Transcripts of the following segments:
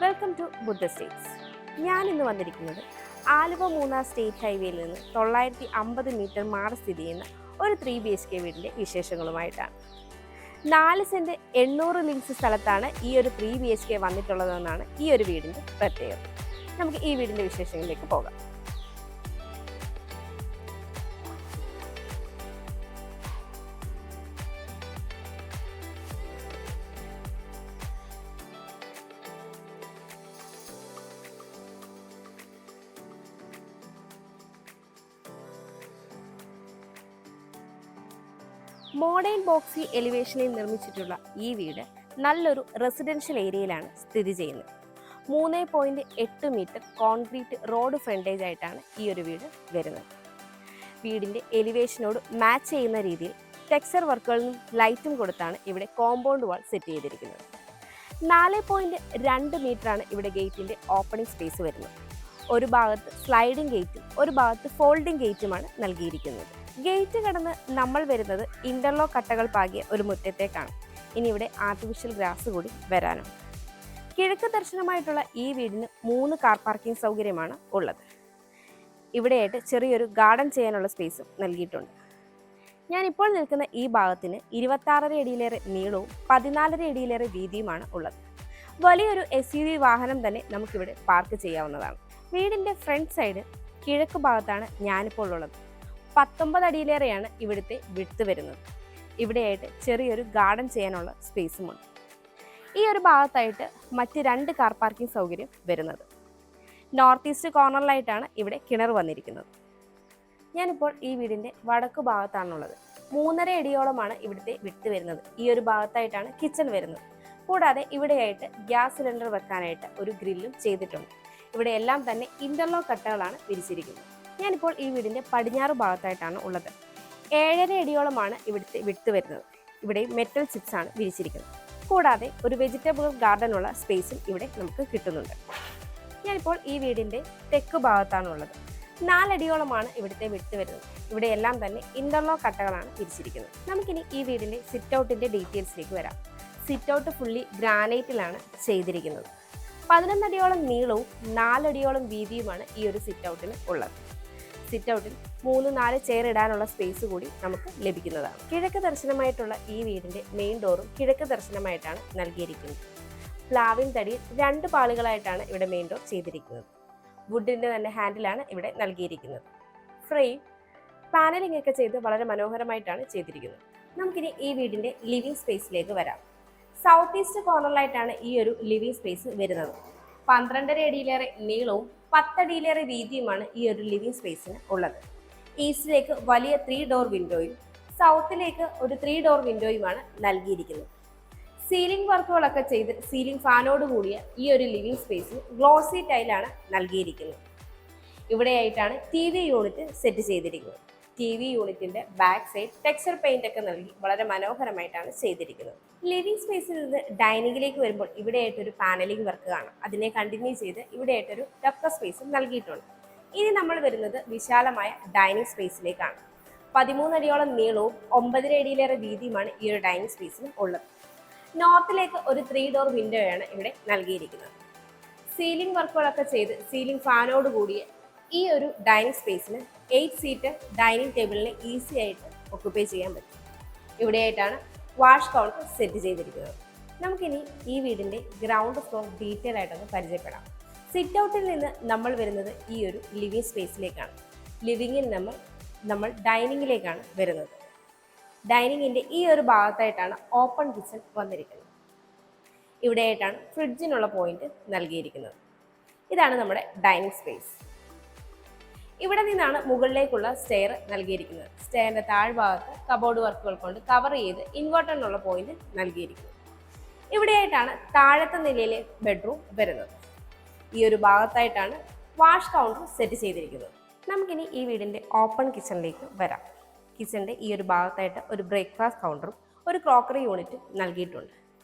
Welcome to Buddha States. ഞാൻ ഇന്ന് വന്നിരിക്കുന്നത് ആലുവ മൂന്നാർ സ്റ്റേറ്റ് ഹൈവേയിൽ നിന്ന് 950 മീറ്റർ മാറി സ്ഥിതി ചെയ്യുന്ന ഒരു 3 BHK വീടിൻ്റെ വിശേഷങ്ങളുമായിട്ടാണ്. 4 സെൻറ്റ് 800 ലിങ്സ് സ്ഥലത്താണ് ഈ ഒരു 3 BHK വന്നിട്ടുള്ളതെന്നാണ് ഈ ഒരു വീടിൻ്റെ പ്രത്യേകത. നമുക്ക് ഈ വീടിൻ്റെ വിശേഷങ്ങളിലേക്ക് പോകാം. മോഡേൺ ബോക്സി എലിവേഷനിൽ നിർമ്മിച്ചിട്ടുള്ള ഈ വീട് നല്ലൊരു റെസിഡൻഷ്യൽ ഏരിയയിലാണ് സ്ഥിതി ചെയ്യുന്നത്. 3.8 മീറ്റർ കോൺക്രീറ്റ് റോഡ് ഫ്രണ്ടേജ് ആയിട്ടാണ് ഈ ഒരു വീട് വരുന്നത്. വീടിൻ്റെ എലിവേഷനോട് മാച്ച് ചെയ്യുന്ന രീതിയിൽ ടെക്സ്ചർ വർക്കുകളും ലൈറ്റും കൊടുത്താണ് ഇവിടെ കോമ്പൗണ്ട് വാൾ സെറ്റ് ചെയ്തിരിക്കുന്നത്. 4.2 മീറ്ററാണ് ഇവിടെ ഗേറ്റിൻ്റെ ഓപ്പണിംഗ് സ്പേസ് വരുന്നത്. ഒരു ഭാഗത്ത് സ്ലൈഡിംഗ് ഗേറ്റും ഒരു ഭാഗത്ത് ഫോൾഡിംഗ് ഗേറ്റുമാണ് നൽകിയിരിക്കുന്നത്. ഗേറ്റ് കടന്ന് നമ്മൾ വരുന്നത് ഇന്റർലോക്ക് കട്ടകൾ പാകിയ ഒരു മുറ്റത്തേക്കാണ്. ഇനി ഇവിടെ ആർട്ടിഫിഷ്യൽ ഗ്രാസ് കൂടി വരാനുണ്ട്. കിഴക്ക് ദർശനമായിട്ടുള്ള ഈ വീടിന് 3 കാർ പാർക്കിംഗ് സൗകര്യമാണ് ഉള്ളത്. ഇവിടെയായിട്ട് ചെറിയൊരു ഗാർഡൻ ചെയ്യാനുള്ള സ്പേസും നൽകിയിട്ടുണ്ട്. ഞാനിപ്പോൾ നിൽക്കുന്ന ഈ ഭാഗത്തിന് 26.5 അടിയിലേറെ നീളവും 14.5 അടിയിലേറെ വീതിയുമാണ് ഉള്ളത്. വലിയൊരു SUV വാഹനം തന്നെ നമുക്കിവിടെ പാർക്ക് ചെയ്യാവുന്നതാണ്. വീടിൻ്റെ ഫ്രണ്ട് സൈഡ് കിഴക്ക് ഭാഗത്താണ് ഞാനിപ്പോൾ ഉള്ളത്. 19 അടിയിലേറെയാണ് ഇവിടുത്തെ വിഡ്ത്ത് വരുന്നത്. ഇവിടെയായിട്ട് ചെറിയൊരു ഗാർഡൻ ചെയ്യാനുള്ള സ്പേസുമുണ്ട്. ഈ ഒരു ഭാഗത്തായിട്ട് മറ്റ് 2 കാർ പാർക്കിംഗ് സൗകര്യം വരുന്നത്. നോർത്ത് ഈസ്റ്റ് കോർണറിലായിട്ടാണ് ഇവിടെ കിണർ വന്നിരിക്കുന്നത്. ഞാനിപ്പോൾ ഈ വീടിൻ്റെ വടക്കു ഭാഗത്താണുള്ളത്. 3.5 അടിയോളമാണ് ഇവിടുത്തെ വിഡ്ത്ത് വരുന്നത്. ഈ ഒരു ഭാഗത്തായിട്ടാണ് കിച്ചൺ വരുന്നത്. കൂടാതെ ഇവിടെയായിട്ട് ഗ്യാസ് സിലിണ്ടർ വെക്കാനായിട്ട് ഒരു ഗ്രില്ലും ചെയ്തിട്ടുണ്ട്. ഇവിടെ എല്ലാം തന്നെ ഇന്റർലോക്ക് കട്ടകളാണ് വിരിച്ചിരിക്കുന്നത്. ഞാനിപ്പോൾ ഈ വീടിൻ്റെ പടിഞ്ഞാറ് ഭാഗത്തായിട്ടാണ് ഉള്ളത്. 7.5 അടിയോളമാണ് ഇവിടുത്തെ വിഡ്ത്ത് വരുന്നത്. ഇവിടെ മെറ്റൽ ചിപ്സ് ആണ് വിരിച്ചിരിക്കുന്നത്. കൂടാതെ ഒരു വെജിറ്റബിൾ ഗാർഡനുള്ള സ്പേസും ഇവിടെ നമുക്ക് കിട്ടുന്നുണ്ട്. ഞാനിപ്പോൾ ഈ വീടിൻ്റെ തെക്ക് ഭാഗത്താണുള്ളത്. 4 അടിയോളമാണ് ഇവിടുത്തെ വിഡ്ത്ത് വരുന്നത്. ഇവിടെ എല്ലാം തന്നെ ഇന്റർലോക്ക് കട്ടകളാണ് വിരിച്ചിരിക്കുന്നത്. നമുക്കിനി ഈ വീടിൻ്റെ സിറ്റ് ഔട്ടിൻ്റെ ഡീറ്റെയിൽസിലേക്ക് വരാം. സിറ്റ് ഔട്ട് ഫുള്ളി ഗ്രാനൈറ്റിലാണ് ചെയ്തിരിക്കുന്നത്. 11 അടിയോളം നീളവും 4 അടിയോളം വീതിയുമാണ് ഈ ഒരു സിറ്റ് ഔട്ടിന് ഉള്ളത്. സിറ്റ് ഔട്ടിൽ 3-4 ചെയർ ഇടാനുള്ള സ്പേസ് കൂടി നമുക്ക് ലഭിക്കുന്നതാണ്. കിഴക്ക് ദർശനമായിട്ടുള്ള ഈ വീടിൻ്റെ മെയിൻ ഡോറും കിഴക്ക് ദർശനമായിട്ടാണ് നൽകിയിരിക്കുന്നത്. പ്ലാവിൻ തടിയിൽ 2 പാളികളായിട്ടാണ് ഇവിടെ മെയിൻ ഡോർ ചെയ്തിരിക്കുന്നത്. വുഡിൻ്റെ തന്നെ ഹാൻഡിലാണ് ഇവിടെ നൽകിയിരിക്കുന്നത്. ഫ്രെയിം പാനലിംഗ് ഒക്കെ ചെയ്ത് വളരെ മനോഹരമായിട്ടാണ് ചെയ്തിരിക്കുന്നത്. നമുക്കിനി ഈ വീടിൻ്റെ ലിവിംഗ് സ്പേസിലേക്ക് വരാം. സൗത്ത് ഈസ്റ്റ് കോർണറിലായിട്ടാണ് ഈ ഒരു ലിവിംഗ് സ്പേസ് വരുന്നത്. 12.5 അടിയിലേറെ നീളവും 10 അടിയിലേറെ വീതിയുമാണ് ഈ ഒരു ലിവിംഗ് സ്പേസിന് ഉള്ളത്. ഈസ്റ്റിലേക്ക് വലിയ 3 ഡോർ വിൻഡോയും സൗത്തിലേക്ക് ഒരു 3 ഡോർ വിൻഡോയുമാണ് നൽകിയിരിക്കുന്നത്. സീലിംഗ് വർക്കുകളൊക്കെ ചെയ്ത് സീലിംഗ് ഫാനോട് കൂടിയ ഈ ഒരു ലിവിംഗ് സ്പേസിന് ഗ്ലോസി ടൈലാണ് നൽകിയിരിക്കുന്നത്. ഇവിടെയായിട്ടാണ് TV യൂണിറ്റ് സെറ്റ് ചെയ്തിരിക്കുന്നത്. TV യൂണിറ്റിന്റെ ബാക്ക് സൈഡ് ടെക്സ്ചർ പെയിന്റ് ഒക്കെ നൽകി വളരെ മനോഹരമായിട്ടാണ് ചെയ്തിരിക്കുന്നത്. ലിവിംഗ് സ്പേസിൽ നിന്ന് ഡൈനിങ്ങിലേക്ക് വരുമ്പോൾ ഇവിടെയായിട്ടൊരു പാനലിംഗ് വർക്ക് കാണാം. അതിനെ കണ്ടിന്യൂ ചെയ്ത് ഇവിടെയായിട്ടൊരു ഡെപ്ത് സ്പേസും നൽകിയിട്ടുണ്ട്. ഇനി നമ്മൾ വരുന്നത് വിശാലമായ ഡൈനിങ് സ്പേസിലേക്കാണ്. 13 അടിയോളം നീളവും 9.5 അടിയിലേറെ വീതിയുമാണ് ഈ ഒരു ഡൈനിങ് സ്പേസിന് ഉള്ളത്. നോർത്തിലേക്ക് ഒരു 3 ഡോർ വിൻഡോയാണ് ഇവിടെ നൽകിയിരിക്കുന്നത്. സീലിംഗ് വർക്കുകളൊക്കെ ചെയ്ത് സീലിംഗ് ഫാനോട് കൂടിയ ഈ ഒരു ഡൈനിങ് സ്പേസിന് 8 സീറ്റ് ഡൈനിങ് ടേബിളിനെ ഈസി ആയിട്ട് ഒക്കുപ്പൈ ചെയ്യാൻ പറ്റും. ഇവിടെയായിട്ടാണ് വാഷ് കൗണ്ടർ സെറ്റ് ചെയ്തിരിക്കുന്നത്. നമുക്കിനി ഈ വീടിൻ്റെ ഗ്രൗണ്ട് ഫ്ലോർ ഡീറ്റെയിൽ ആയിട്ടൊന്ന് പരിചയപ്പെടാം. സിറ്റ് ഔട്ടിൽ നിന്ന് നമ്മൾ വരുന്നത് ഈ ഒരു ലിവിംഗ് സ്പേസിലേക്കാണ്. ലിവിങ്ങിൽ നമ്മൾ ഡൈനിങ്ങിലേക്കാണ് വരുന്നത്. ഡൈനിങ്ങിൻ്റെ ഈ ഒരു ഭാഗത്തായിട്ടാണ് ഓപ്പൺ കിച്ചൺ വന്നിരിക്കുന്നത്. ഇവിടെയായിട്ടാണ് ഫ്രിഡ്ജിനുള്ള പോയിന്റ് നൽകിയിരിക്കുന്നത്. ഇതാണ് നമ്മുടെ ഡൈനിങ് സ്പേസ്. ഇവിടെ നിന്നാണ് മുകളിലേക്കുള്ള സ്റ്റെയർ നൽകിയിരിക്കുന്നത്. സ്റ്റെയറിന്റെ താഴ്ഭാഗത്ത് കബോർഡ് വർക്കുകൾ കൊണ്ട് കവർ ചെയ്ത് ഇൻവെർട്ടറിനുള്ള പോയിന്റ് നൽകിയിരിക്കുന്നു. ഇവിടെയായിട്ടാണ് താഴത്തെ നിലയിലെ ബെഡ്റൂം വരുന്നത്. ഈ ഒരു ഭാഗത്തായിട്ടാണ് വാഷ് കൗണ്ടർ സെറ്റ് ചെയ്തിരിക്കുന്നത്. നമുക്കിനി ഈ വീടിൻ്റെ ഓപ്പൺ കിച്ചണിലേക്ക് വരാം. കിച്ചണിൻ്റെ ഈ ഒരു ഭാഗത്തായിട്ട് ഒരു ബ്രേക്ക്ഫാസ്റ്റ് കൗണ്ടറും ഒരു ക്രോക്കറി യൂണിറ്റും നൽകിയിട്ടുണ്ട്.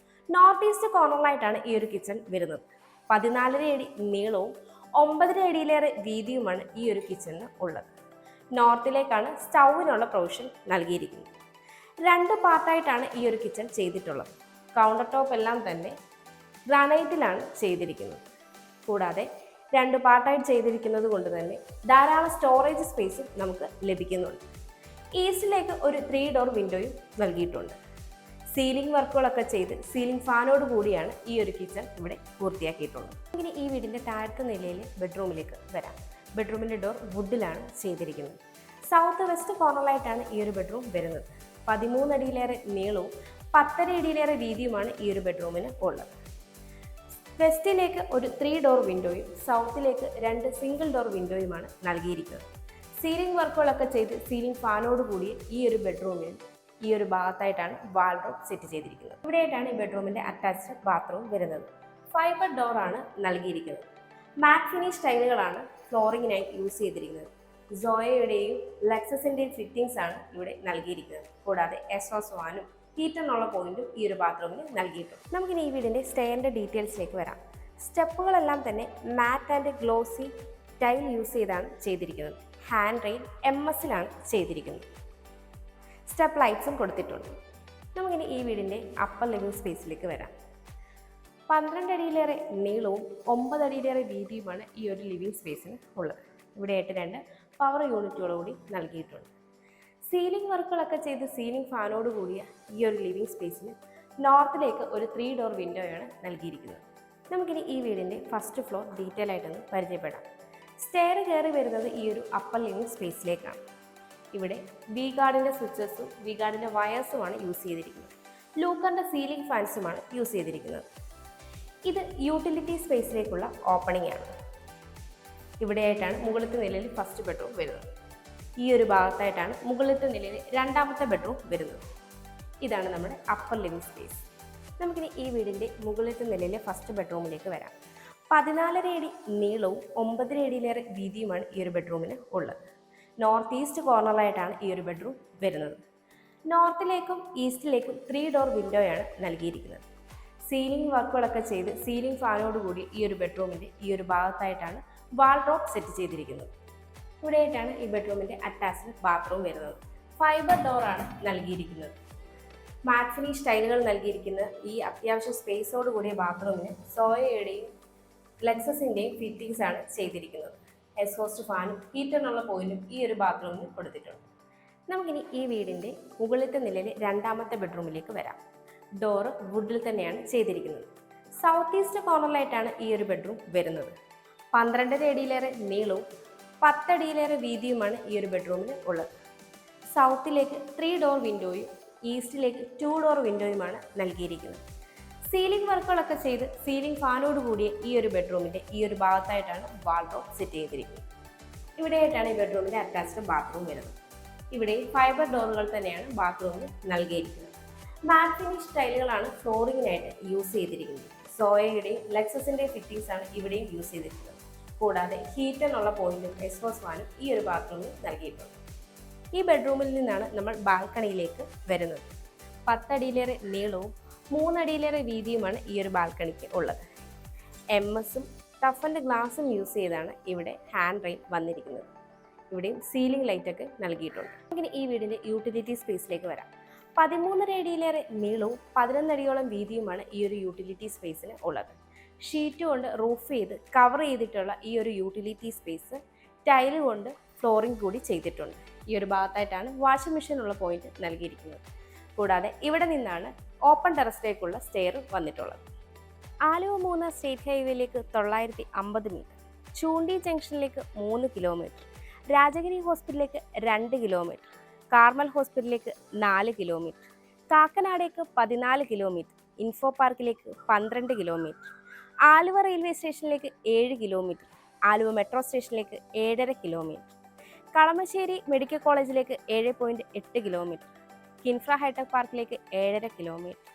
നോർത്ത് ഈസ്റ്റ് കോർണറിലായിട്ടാണ് ഈ ഒരു കിച്ചൺ വരുന്നത്. 14.5 അടി നീളവും 9.5 അടിയിലേറെ വീതിയുമാണ് ഈ ഒരു കിച്ചണിന് ഉള്ളത്. നോർത്തിലേക്കാണ് സ്റ്റൗവിനുള്ള പ്രൊവിഷൻ നൽകിയിരിക്കുന്നത്. 2 പാർട്ടായിട്ടാണ് ഈ ഒരു കിച്ചൺ ചെയ്തിട്ടുള്ളത്. കൗണ്ടർ ടോപ്പ് എല്ലാം തന്നെ ഗ്രാനൈറ്റിലാണ് ചെയ്തിരിക്കുന്നത്. കൂടാതെ 2 പാർട്ടായിട്ട് ചെയ്തിരിക്കുന്നത് കൊണ്ട് തന്നെ ധാരാളം സ്റ്റോറേജ് സ്പേസും നമുക്ക് ലഭിക്കുന്നുണ്ട്. ഈസ്റ്റിലേക്ക് ഒരു 3 ഡോർ വിൻഡോയും നൽകിയിട്ടുണ്ട്. സീലിംഗ് വർക്കുകളൊക്കെ ചെയ്ത് സീലിംഗ് ഫാനോട് കൂടിയാണ് ഈ ഒരു കിച്ചൺ ഇവിടെ പൂർത്തിയാക്കിയിട്ടുള്ളത്. ഇനി ഈ വീടിൻ്റെ താഴത്തെ നിലയിലെ ബെഡ്റൂമിലേക്ക് വരാം. ബെഡ്റൂമിൻ്റെ ഡോർ വുഡിലാണ് ചെയ്തിരിക്കുന്നത്. സൗത്ത് വെസ്റ്റ് കോർണറിലായിട്ടാണ് ഈ ഒരു ബെഡ്റൂം വരുന്നത്. 13 അടിയിലേറെ നീളവും 10.5 അടിയിലേറെ വീതിയുമാണ് ഈ ഒരു ബെഡ്റൂമിന് ഉള്ളത്. വെസ്റ്റിലേക്ക് ഒരു 3 ഡോർ വിൻഡോയും സൗത്തിലേക്ക് 2 സിംഗിൾ ഡോർ വിൻഡോയുമാണ് നൽകിയിരിക്കുന്നത്. സീലിംഗ് വർക്കുകളൊക്കെ ചെയ്ത് സീലിംഗ് ഫാനോട് കൂടി ഈ ഒരു ബെഡ്റൂമിൽ ഈ ഒരു ഭാഗത്തായിട്ടാണ് വാൾഡ്രോബ് സെറ്റ് ചെയ്തിരിക്കുന്നത്. ഇവിടെയായിട്ടാണ് ഈ ബെഡ്റൂമിൻ്റെ അറ്റാച്ച്ഡ് ബാത്റൂം വരുന്നത്. ഫൈബർ ഡോറാണ് നൽകിയിരിക്കുന്നത്. മാറ്റ് ഫിനിഷ് ടൈലുകളാണ് ഫ്ലോറിങ്ങിനായി യൂസ് ചെയ്തിരിക്കുന്നത്. സോയയുടെയും ലെക്സസിൻ്റെയും ഫിറ്റിംഗ്സ് ആണ് ഇവിടെ നൽകിയിരിക്കുന്നത്. കൂടാതെ എക്സോസ്റ്റ് ഫാനും ഹീറ്ററിനുള്ള പോയിന്റും ഈ ഒരു ബാത്റൂമിന് നൽകിയിട്ടുണ്ട്. നമുക്കിനി ഈ വീടിൻ്റെ സ്റ്റെയറിൻ്റെ ഡീറ്റെയിൽസിലേക്ക് വരാം. സ്റ്റെപ്പുകളെല്ലാം തന്നെ മാറ്റ് ആൻഡ് ഗ്ലോസി ടൈൽ യൂസ് ചെയ്താണ് ചെയ്തിരിക്കുന്നത്. ഹാൻഡ് റെയിൽ MS-ലാണ് ചെയ്തിരിക്കുന്നത്. സ്റ്റെപ്പ് ലൈറ്റ്സും കൊടുത്തിട്ടുണ്ട്. നമുക്കിനി ഈ വീടിൻ്റെ അപ്പർ ലിവിംഗ് സ്പേസിലേക്ക് വരാം. 12 അടിയിലേറെ നീളവും 9 അടിയിലേറെ വീതിയുമാണ് ഈ ഒരു ലിവിംഗ് സ്പേസിന് ഉള്ളത്. ഇവിടെയായിട്ട് 2 പവർ യൂണിറ്റുകളോടി നൽകിയിട്ടുണ്ട്. സീലിംഗ് വർക്കുകളൊക്കെ ചെയ്ത് സീലിംഗ് ഫാനോട് കൂടിയ ഈ ഒരു ലിവിംഗ് സ്പേസിന് നോർത്തിലേക്ക് ഒരു 3 ഡോർ വിൻഡോയാണ് നൽകിയിരിക്കുന്നത്. നമുക്കിനി ഈ വീടിൻ്റെ ഫസ്റ്റ് ഫ്ലോർ ഡീറ്റെയിൽ ആയിട്ടൊന്ന് പരിചയപ്പെടാം. സ്റ്റെയർ കയറി വരുന്നത് ഈ ഒരു അപ്പർ ലിവിംഗ് സ്പേസിലേക്കാണ്. ഇവിടെ വി ഗാർഡിൻ്റെ സ്വിച്ചസും വി ഗാർഡിൻ്റെ വയേഴ്സുമാണ് യൂസ് ചെയ്തിരിക്കുന്നത്. ലൂക്കറിൻ്റെ സീലിംഗ് ഫാൻസുമാണ് യൂസ് ചെയ്തിരിക്കുന്നത്. ഇത് യൂട്ടിലിറ്റി സ്പേസിലേക്കുള്ള ഓപ്പണിംഗ് ആണ്. ഇവിടെയായിട്ടാണ് മുകളിലത്തെ നിലയിൽ ഫസ്റ്റ് ബെഡ്റൂം വരുന്നത്. ഈ ഒരു ഭാഗത്തായിട്ടാണ് മുകളിലത്തെ നിലയിൽ രണ്ടാമത്തെ ബെഡ്റൂം വരുന്നത്. ഇതാണ് നമ്മുടെ അപ്പർ ലിവിംഗ് സ്പേസ്. നമുക്കിനി ഈ വീടിൻ്റെ മുകളിലത്തെ നിലയിലെ ഫസ്റ്റ് ബെഡ്റൂമിലേക്ക് വരാം. 14.5 അടി നീളവും 9.5 അടിയിലേറെ വീതിയുമാണ് ഈ ഒരു ബെഡ്റൂമിന് ഉള്ളത്. നോർത്ത് ഈസ്റ്റ് കോർണറിലായിട്ടാണ് ഈ ഒരു ബെഡ്റൂം വരുന്നത്. നോർത്തിലേക്കും ഈസ്റ്റിലേക്കും 3 ഡോർ വിൻഡോയാണ് നൽകിയിരിക്കുന്നത്. സീലിംഗ് വർക്കുകളൊക്കെ ചെയ്ത് സീലിംഗ് ഫാനോട് കൂടി ഈ ഒരു ബെഡ്റൂമിൻ്റെ ഈ ഒരു ഭാഗത്തായിട്ടാണ് വാൾഡ്രോബ് സെറ്റ് ചെയ്തിരിക്കുന്നത്. ഇവിടെയായിട്ടാണ് ഈ ബെഡ്റൂമിൻ്റെ അറ്റാച്ച്ഡ് ബാത്റൂം വരുന്നത്. ഫൈബർ ഡോറാണ് നൽകിയിരിക്കുന്നത്. മാറ്റ് ഫിനിഷ് ടൈലുകൾ നൽകിയിരിക്കുന്ന ഈ അത്യാവശ്യ സ്പേസോട് കൂടിയ ബാത്റൂമിന് സോയയുടെയും ലെക്സസിൻ്റെയും ഫിറ്റിംഗ്സ് ആണ് ചെയ്തിരിക്കുന്നത്. എക്സോസ്റ്റ് ഫാനും ഹീറ്ററിനുള്ള പോയിന്റും ഈ ഒരു ബാത്റൂമിന് കൊടുത്തിട്ടുണ്ട്. നമുക്കിനി ഈ വീടിൻ്റെ മുകളിലത്തെ നിലയിലെ രണ്ടാമത്തെ ബെഡ്റൂമിലേക്ക് വരാം. ഡോറ് വുഡിൽ തന്നെയാണ് ചെയ്തിരിക്കുന്നത്. സൗത്ത് ഈസ്റ്റ് കോർണറിലായിട്ടാണ് ഈ ഒരു ബെഡ്റൂം വരുന്നത്. 12.5 അടിയിലേറെ നീളവും 10 അടിയിലേറെ വീതിയുമാണ് ഈ ഒരു ബെഡ്റൂമിന് ഉള്ളത്. സൗത്തിലേക്ക് 3 ഡോർ വിൻഡോയും ഈസ്റ്റിലേക്ക് 2 ഡോർ വിൻഡോയുമാണ് നൽകിയിരിക്കുന്നത്. സീലിംഗ് വർക്കുകളൊക്കെ ചെയ്ത് സീലിംഗ് ഫാനോട് കൂടിയ ഈ ഒരു ബെഡ്റൂമിൻ്റെ ഈ ഒരു ഭാഗത്തായിട്ടാണ് വാൾഡ്രോബ് സെറ്റ് ചെയ്തിരിക്കുന്നത്. ഇവിടെയായിട്ടാണ് ഈ ബെഡ്റൂമിൻ്റെ അറ്റാച്ച്ഡ് ബാത്റൂം വരുന്നത്. ഇവിടെ ഫൈബർ ഡോറുകൾ തന്നെയാണ് ബാത്റൂമിൽ നൽകിയിരിക്കുന്നത്. മാറ്റ് ഫിനിഷ് ടൈലുകളാണ് ഫ്ലോറിങ്ങിനായിട്ട് യൂസ് ചെയ്തിരിക്കുന്നത്. സോയയുടെയും ലെക്സസിൻ്റെയും ഫിറ്റിംഗ്സ് ആണ് ഇവിടെയും യൂസ് ചെയ്തിരിക്കുന്നത്. കൂടാതെ ഹീറ്ററിനുള്ള പോയിന്റും എക്സോസ്റ്റ് ഫാനും ഈ ഒരു ബാത്റൂമിൽ നൽകിയിട്ടുണ്ട്. ഈ ബെഡ്റൂമിൽ നിന്നാണ് നമ്മൾ ബാൽക്കണിയിലേക്ക് വരുന്നത്. 10 അടിയിലേറെ നീളവും 3 അടിയിലേറെ വീതിയുമാണ് ഈ ഒരു ബാൽക്കണിക്ക് ഉള്ളത്. MS-ഉം ടഫൻ്റെ ഗ്ലാസും യൂസ് ചെയ്താണ് ഇവിടെ ഹാൻഡ് റെയിൽ വന്നിരിക്കുന്നത്. ഇവിടെയും സീലിംഗ് ലൈറ്റൊക്കെ നൽകിയിട്ടുണ്ട്. അങ്ങനെ ഈ വീടിൻ്റെ യൂട്ടിലിറ്റി സ്പേസിലേക്ക് വരാം. 13.5 അടിയിലേറെ നീളവും 11 അടിയോളം വീതിയുമാണ് ഈ ഒരു യൂട്ടിലിറ്റി സ്പേസിന് ഉള്ളത്. ഷീറ്റ് കൊണ്ട് റൂഫ് ചെയ്ത് കവർ ചെയ്തിട്ടുള്ള ഈ ഒരു യൂട്ടിലിറ്റി സ്പേസ് ടൈല് കൊണ്ട് ഫ്ലോറിംഗ് കൂടി ചെയ്തിട്ടുണ്ട്. ഈ ഒരു ഭാഗത്തായിട്ടാണ് വാഷിംഗ് മെഷീനുള്ള പോയിന്റ് നൽകിയിരിക്കുന്നത്. കൂടാതെ ഇവിടെ നിന്നാണ് ഓപ്പൺ ടെറസിലേക്കുള്ള സ്റ്റെയർ വന്നിട്ടുള്ളത്. ആലുവ 3 സ്റ്റേറ്റ് ഹൈവേയിലേക്ക് 950 മീറ്റർ, ചൂണ്ടി ജംഗ്ഷനിലേക്ക് 3 കിലോമീറ്റർ, രാജഗിരി ഹോസ്പിറ്റലിലേക്ക് 2 കിലോമീറ്റർ, കാർമൽ ഹോസ്പിറ്റലിലേക്ക് 4 കിലോമീറ്റർ, കാക്കനാടേക്ക് 14 കിലോമീറ്റർ, ഇൻഫോ പാർക്കിലേക്ക് 12 കിലോമീറ്റർ, ആലുവ റെയിൽവേ സ്റ്റേഷനിലേക്ക് 7 കിലോമീറ്റർ, ആലുവ മെട്രോ സ്റ്റേഷനിലേക്ക് 7.5 കിലോമീറ്റർ, കളമശ്ശേരി മെഡിക്കൽ കോളേജിലേക്ക് 7.8 കിലോമീറ്റർ, കിൻഫ്ര ഹൈടെക് പാർക്കിലേക്ക് 7.5 കിലോമീറ്റർ,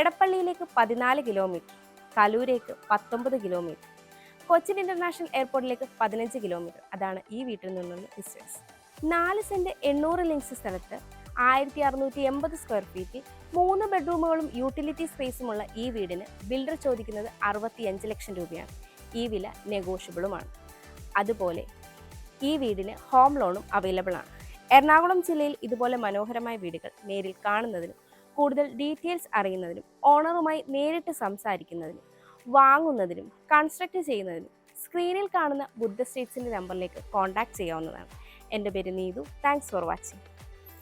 എടപ്പള്ളിയിലേക്ക് 14 കിലോമീറ്റർ, കലൂരേക്ക് 19 കിലോമീറ്റർ, കൊച്ചിൻ ഇന്റർനാഷണൽ എയർപോർട്ടിലേക്ക് 15 കിലോമീറ്റർ. അതാണ് ഈ വീട്ടിൽ നിന്നുള്ള ഡിസ്റ്റൻസ്. 4 സെന്റ് 800 ലിങ്സ് സ്ഥലത്ത് 1680 സ്ക്വയർ ഫീറ്റിൽ 3 ബെഡ്റൂമുകളും യൂട്ടിലിറ്റി സ്പേസുമുള്ള ഈ വീടിന് ബിൽഡർ ചോദിക്കുന്നത് 65 ലക്ഷം രൂപയാണ്. ഈ വില നെഗോഷ്യബിളുമാണ്. അതുപോലെ ഈ വീടിന് ഹോം ലോണും അവൈലബിൾ ആണ്. എറണാകുളം ജില്ലയിൽ ഇതുപോലെ മനോഹരമായ വീടുകൾ നേരിൽ കാണുന്നതിനും കൂടുതൽ ഡീറ്റെയിൽസ് അറിയുന്നതിനും ഓണറുമായി നേരിട്ട് സംസാരിക്കുന്നതിനും വാങ്ങുന്നതിനും കൺസ്ട്രക്ട് ചെയ്യുന്നതിനും സ്ക്രീനിൽ കാണുന്ന ബുദ്ധ സ്റ്റേറ്റ്സിൻ്റെ നമ്പറിലേക്ക് കോൺടാക്ട് ചെയ്യാവുന്നതാണ്. എൻ്റെ പേര് നീതു. Thanks for watching.